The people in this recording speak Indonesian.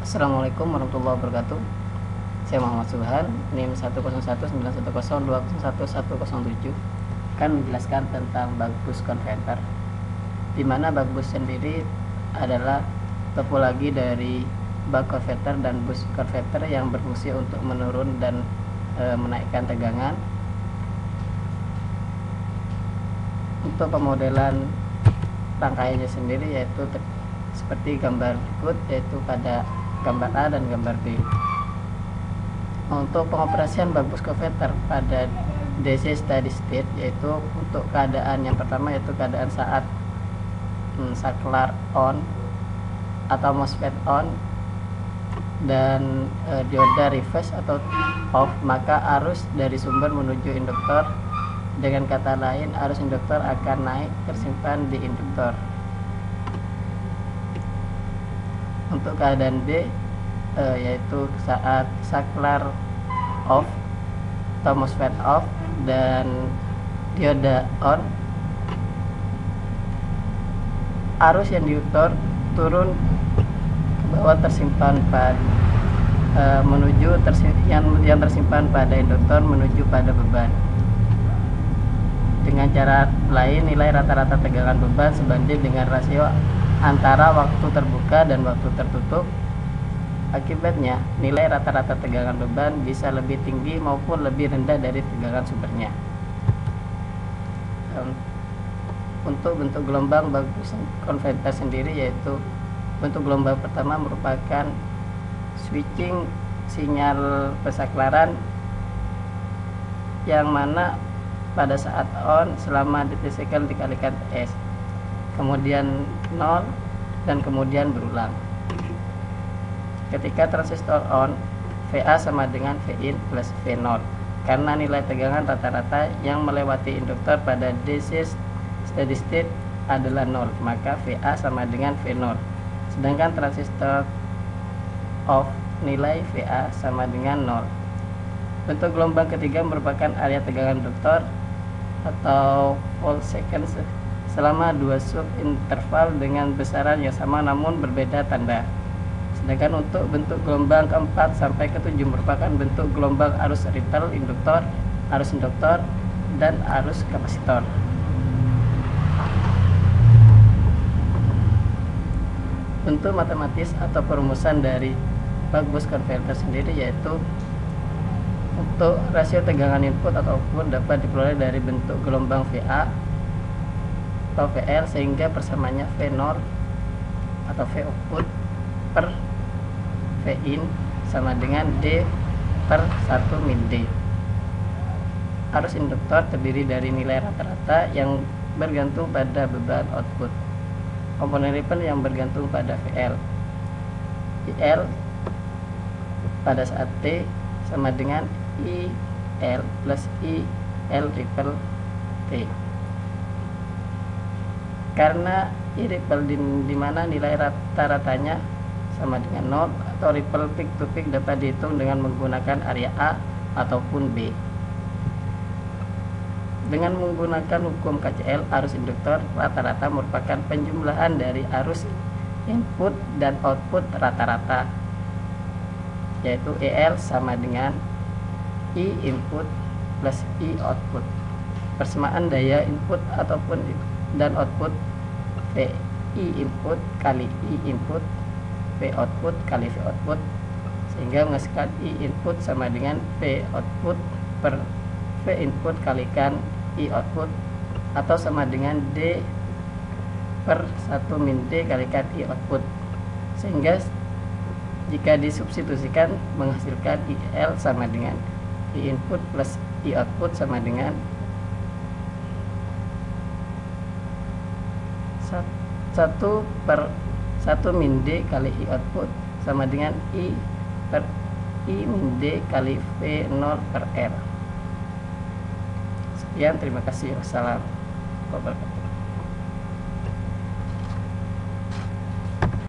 Assalamualaikum warahmatullahi wabarakatuh. Saya Muhammad Subhan, NIM 1019110110107, akan menjelaskan tentang bug boost converter, di mana bug boost sendiri adalah topologi dari bug converter dan boost converter yang berfungsi untuk menurun dan menaikkan tegangan. Untuk pemodelan rangkaiannya sendiri yaitu seperti gambar berikut, yaitu pada gambar A dan gambar B. Untuk pengoperasian bug boost converter pada DC steady state, yaitu untuk keadaan yang pertama yaitu keadaan saat saklar on atau MOSFET on dan dioda reverse atau off, maka arus dari sumber menuju induktor, dengan kata lain arus induktor akan naik tersimpan di induktor. Untuk keadaan B yaitu saat saklar off atau MOSFET off dan dioda on, arus yang diutor turun ke bawah tersimpan pada yang tersimpan pada induktor menuju pada beban. Dengan cara lain, nilai rata-rata tegangan beban sebanding dengan rasio antara waktu terbuka dan waktu tertutup. Akibatnya, nilai rata-rata tegangan beban bisa lebih tinggi maupun lebih rendah dari tegangan sumbernya. Untuk bentuk gelombang bug boost converter sendiri, yaitu bentuk gelombang pertama merupakan switching sinyal pesaklaran, yang mana pada saat on selama duty cycle dikalikan S, kemudian 0 dan kemudian berulang. Ketika transistor on, VA sama dengan Vin plus V0, karena nilai tegangan rata-rata yang melewati induktor pada DC steady state adalah 0, maka VA sama dengan V0. Sedangkan transistor off, nilai VA sama dengan 0. Bentuk gelombang ketiga merupakan area tegangan induktor atau volt second selama dua sub interval dengan besaran yang sama namun berbeda tanda. Sedangkan untuk bentuk gelombang keempat sampai ketujuh merupakan bentuk gelombang arus ripple induktor, arus induktor, dan arus kapasitor. Bentuk matematis atau perumusan dari bug boost converter sendiri yaitu untuk rasio tegangan input atau output dapat diperoleh dari bentuk gelombang VA atau VL, sehingga persamanya V0 atau V output per V in sama dengan D per 1 min D. Arus induktor terdiri dari nilai rata-rata yang bergantung pada beban output. Komponen ripple yang bergantung pada VL. IL pada saat T sama dengan IL plus IL ripple T. Karena I ripple di mana nilai rata-ratanya sama dengan 0, atau ripple peak to peak dapat dihitung dengan menggunakan area A ataupun B. Dengan menggunakan hukum KCL, arus induktor rata-rata merupakan penjumlahan dari arus input dan output rata-rata, yaitu EL sama dengan I input plus I output. Persamaan daya input ataupun dan output V I input kali I input V output kali V output, sehingga menghasilkan I input sama dengan V output per V input kalikan I output, atau sama dengan D per 1 min D kalikan I output, sehingga jika disubstitusikan menghasilkan IL sama dengan I input plus I output sama dengan 1 per 1 min D kali I output sama dengan I per I min D kali V0 per R. Sekian, terima kasih. Wassalamualaikum warahmatullahi wabarakatuh.